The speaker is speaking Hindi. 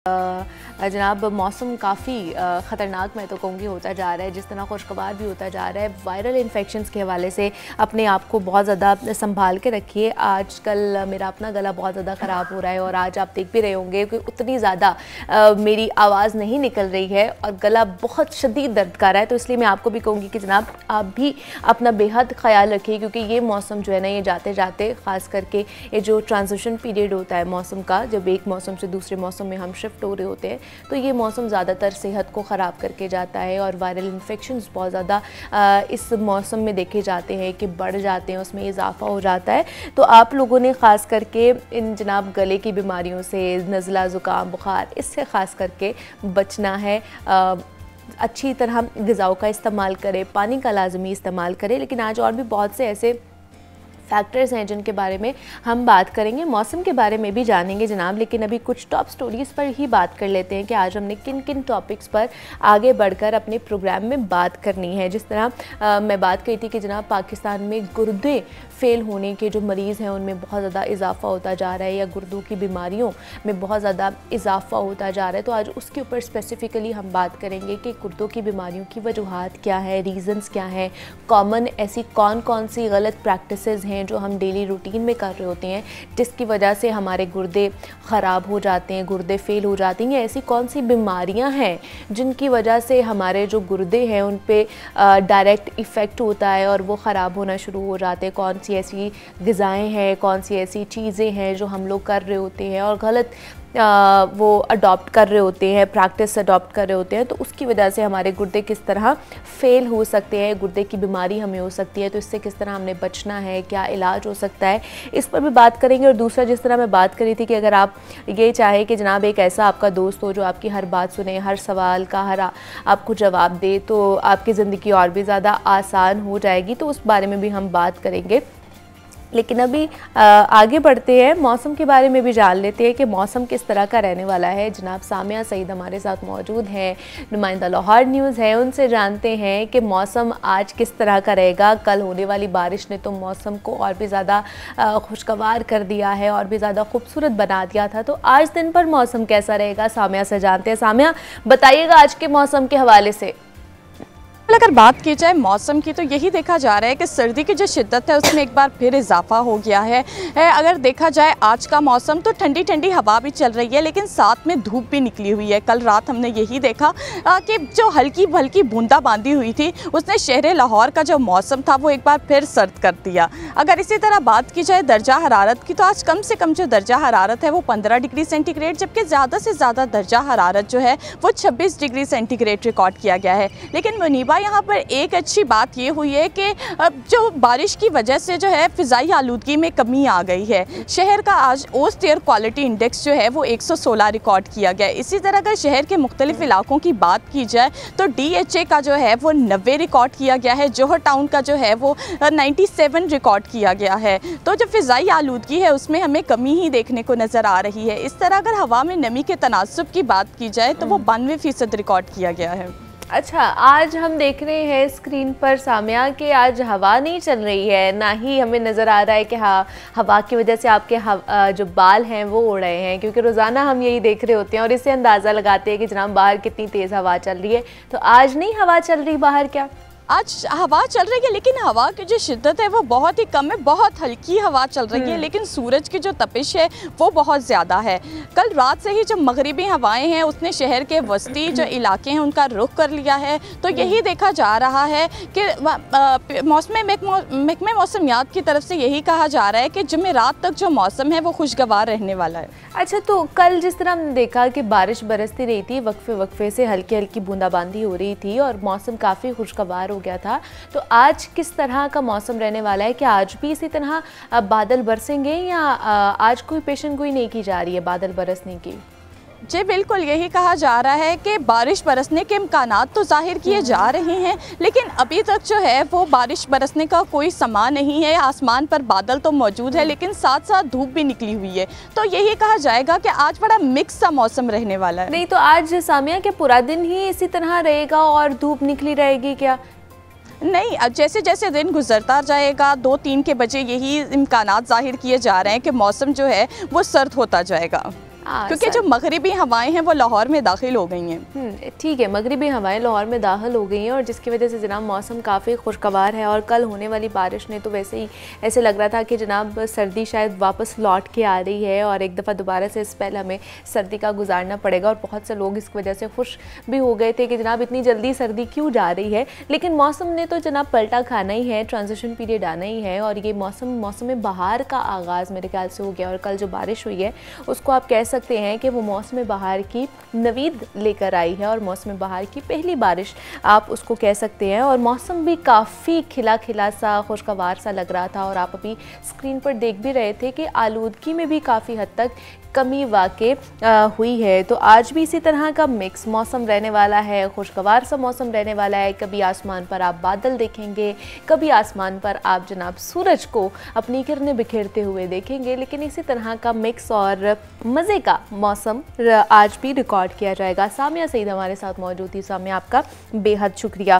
जनाब मौसम काफ़ी ख़तरनाक मैं तो कहूँगी होता जा रहा है, जिस तरह खुशगवार भी होता जा रहा है। वायरल इन्फेक्शंस के हवाले से अपने आप को बहुत ज़्यादा संभाल के रखिए। आजकल मेरा अपना गला बहुत ज़्यादा ख़राब हो रहा है और आज आप देख भी रहे होंगे कि उतनी ज़्यादा मेरी आवाज़ नहीं निकल रही है और गला बहुत शदीद दर्द कर रहा है। तो इसलिए मैं आपको भी कहूँगी कि जनाब आप भी अपना बेहद ख्याल रखिए, क्योंकि ये मौसम जो है ना, ये जाते जाते ख़ास करके ये जो ट्रांजिशन पीरियड होता है मौसम का, जब एक मौसम से दूसरे मौसम में हम शिफ्ट हो रहे होते हैं, तो ये मौसम ज़्यादातर सेहत को ख़राब करके जाता है और वायरल इन्फेक्शंस बहुत ज़्यादा इस मौसम में देखे जाते हैं कि बढ़ जाते हैं, उसमें इजाफा हो जाता है। तो आप लोगों ने ख़ास करके इन जनाब गले की बीमारियों से, नज़ला ज़ुकाम बुखार, इससे ख़ास करके बचना है। अच्छी तरह ग़िज़ाओं का इस्तेमाल करें, पानी का लाजमी इस्तेमाल करें। लेकिन आज और भी बहुत से ऐसे फैक्टर्स हैं जिनके बारे में हम बात करेंगे, मौसम के बारे में भी जानेंगे जनाब। लेकिन अभी कुछ टॉप स्टोरीज़ पर ही बात कर लेते हैं कि आज हमने किन किन टॉपिक्स पर आगे बढ़कर अपने प्रोग्राम में बात करनी है। जिस तरह मैं बात कही थी कि जनाब पाकिस्तान में गुर्दे फेल होने के जो मरीज़ हैं उनमें बहुत ज़्यादा इजाफा होता जा रहा है, या गुर्दों की बीमारियों में बहुत ज़्यादा इजाफा होता जा रहा है। तो आज उसके ऊपर स्पेसिफ़िकली हम बात करेंगे कि गुर्दों की बीमारियों की वजूहात क्या है, रीज़न्स क्या हैं, कॉमन ऐसी कौन कौन सी गलत प्रैक्टिसेस हैं जो हम डेली रूटीन में कर रहे होते हैं जिसकी वजह से हमारे गुर्दे ख़राब हो जाते हैं, गुर्दे फेल हो जाती हैं। ऐसी कौन सी बीमारियां हैं जिनकी वजह से हमारे जो गुर्दे हैं उन पे डायरेक्ट इफ़ेक्ट होता है और वो ख़राब होना शुरू हो जाते हैं। कौन सी ऐसी ग़िज़ाएँ हैं, कौन सी ऐसी चीज़ें हैं जो हम लोग कर रहे होते हैं और गलत वो अडॉप्ट कर रहे होते हैं, प्रैक्टिस अडॉप्ट कर रहे होते हैं, तो उसकी वजह से हमारे गुर्दे किस तरह फ़ेल हो सकते हैं, गुर्दे की बीमारी हमें हो सकती है। तो इससे किस तरह हमने बचना है, क्या इलाज हो सकता है, इस पर भी बात करेंगे। और दूसरा, जिस तरह मैं बात करी थी कि अगर आप ये चाहे कि जनाब एक ऐसा आपका दोस्त हो जो आपकी हर बात सुने, हर सवाल का हर आपको जवाब दे, तो आपकी ज़िंदगी और भी ज़्यादा आसान हो जाएगी। तो उस बारे में भी हम बात करेंगे। लेकिन अभी आगे बढ़ते हैं, मौसम के बारे में भी जान लेते हैं कि मौसम किस तरह का रहने वाला है। जनाब सामिया सईद हमारे साथ मौजूद हैं, नुमाइंदा लाहौर न्यूज़ है, उनसे जानते हैं कि मौसम आज किस तरह का रहेगा। कल होने वाली बारिश ने तो मौसम को और भी ज़्यादा खुशगवार कर दिया है और भी ज़्यादा खूबसूरत बना दिया था। तो आज दिन पर मौसम कैसा रहेगा, सामिया से जानते हैं। सामिया बताइएगा आज के मौसम के हवाले से। अगर बात की जाए मौसम की, तो यही देखा जा रहा है कि सर्दी की जो शिद्दत है उसमें एक बार फिर इजाफा हो गया है। अगर देखा जाए आज का मौसम, तो ठंडी ठंडी हवा भी चल रही है लेकिन साथ में धूप भी निकली हुई है। कल रात हमने यही देखा कि जो हल्की भल्की बूंदाबांदी हुई थी उसने शहर लाहौर का जो मौसम था वो एक बार फिर सर्द कर दिया। अगर इसी तरह बात की जाए दर्जा हरारत की, तो आज कम से कम जो दर्जा हरारत है वो 15 डिग्री सेंटीग्रेड, जबकि ज़्यादा से ज़्यादा दर्जा हरारत जो है वो 26 डिग्री सेंटीग्रेड रिकॉर्ड किया गया है। लेकिन मुनीबा यहाँ पर एक अच्छी बात ये हुई है कि जो बारिश की वजह से जो है फ़िज़ाई आलूदगी में कमी आ गई है। शहर का आज ओस्ट एयर क्वालिटी इंडेक्स जो है वो 116 रिकॉर्ड किया गया है। इसी तरह अगर शहर के मुख्तलिफ इलाकों की बात की जाए तो DHA का जो है वो 90 रिकॉर्ड किया गया है, जोहर टाउन का जो है वो 97 रिकॉर्ड किया गया है। तो जो फ़िज़ाई आलूदगी है उसमें हमें कमी ही देखने को नज़र आ रही है। इस तरह अगर हवा में नमी के तनासुब की बात की जाए तो वो 92% रिकॉर्ड किया गया है। अच्छा, आज हम देख रहे हैं स्क्रीन पर सामिया कि आज हवा नहीं चल रही है, ना ही हमें नज़र आ रहा है कि हाँ हवा की वजह से आपके जो बाल हैं वो उड़ रहे हैं, क्योंकि रोज़ाना हम यही देख रहे होते हैं और इससे अंदाज़ा लगाते हैं कि जनाब बाहर कितनी तेज़ हवा चल रही है। तो आज नहीं हवा चल रही बाहर क्या? आज हवा चल रही है लेकिन हवा की जो शिद्दत है वो बहुत ही कम है, बहुत हल्की हवा चल रही है, लेकिन सूरज की जो तपिश है वो बहुत ज़्यादा है। कल रात से ही जो मगरिबी हवाएं हैं उसने शहर के वस्ती जो इलाके हैं उनका रुख कर लिया है। तो यही देखा जा रहा है कि महकमे मौसमियात की तरफ से यही कहा जा रहा है कि जुमेरात तक जो मौसम है वो खुशगवार रहने वाला है। अच्छा, तो कल जिस तरह हमने देखा कि बारिश बरसती रही थी, वक्फे वक्फे से हल्की हल्की बूंदाबांदी हो रही थी और मौसम काफ़ी खुशगवार गया था, तो आज किस तरह का मौसम रहने वाला है? क्या आज भी इसी तरह बादल बरसेंगे या आज कोई पेशन गोई नहीं की जा रही है बादल बरसने की? जी बिल्कुल, यही कहा जा रहा है कि बारिश बरसने के इम्कानात तो जाहिर किए जा रहे हैं, लेकिन अभी तक जो है वो बारिश बरसने का कोई समा नहीं है। आसमान पर बादल तो मौजूद है लेकिन साथ साथ धूप भी निकली हुई है। तो यही कहा जाएगा कि आज बड़ा मिक्स सा मौसम रहने वाला है। नहीं तो आज सामिया के पूरा दिन ही इसी तरह रहेगा और धूप निकली रहेगी क्या? नहीं, अब जैसे जैसे दिन गुजरता जाएगा 2-3 के बजे यही इम्कानात ज़ाहिर किए जा रहे हैं कि मौसम जो है वो सर्द होता जाएगा। क्योंकि जो मगरिबी हवाएं हैं वो लाहौर में दाखिल हो गई हैं। ठीक है, मगरिबी हवाएं लाहौर में दाखिल हो गई हैं और जिसकी वजह से जनाब मौसम काफ़ी खुशगवार है। और कल होने वाली बारिश ने तो वैसे ही ऐसे लग रहा था कि जनाब सर्दी शायद वापस लौट के आ रही है और एक दफ़ा दोबारा से इस पहले हमें सर्दी का गुजारना पड़ेगा। और बहुत से लोग इसकी वजह से खुश भी हो गए थे कि जनाब इतनी जल्दी सर्दी क्यों जा रही है, लेकिन मौसम ने तो जनाब पलटा खाना ही है, ट्रांजिशन पीरियड आना ही है और ये मौसम बहार का आगाज़ मेरे ख्याल से हो गया। और कल जो बारिश हुई है उसको आप कह सकते हैं कि वो मौसम बहार की नवीद लेकर आई है और मौसम बहार की पहली बारिश आप उसको कह सकते हैं। और मौसम भी काफ़ी खिला खिला सा खुशगवार सा लग रहा था और आप अभी स्क्रीन पर देख भी रहे थे कि आलूदगी में भी काफ़ी हद तक कमी वाक़ई हुई है। तो आज भी इसी तरह का मिक्स मौसम रहने वाला है, खुशगवार सा मौसम रहने वाला है। कभी आसमान पर आप बादल देखेंगे, कभी आसमान पर आप जनाब सूरज को अपनी किरणें बिखेरते हुए देखेंगे, लेकिन इसी तरह का मिक्स और मज़े का मौसम आज भी रिकॉर्ड किया जाएगा। सामिया सईद हमारे साथ मौजूद थी। सामिया, आपका बेहद शुक्रिया।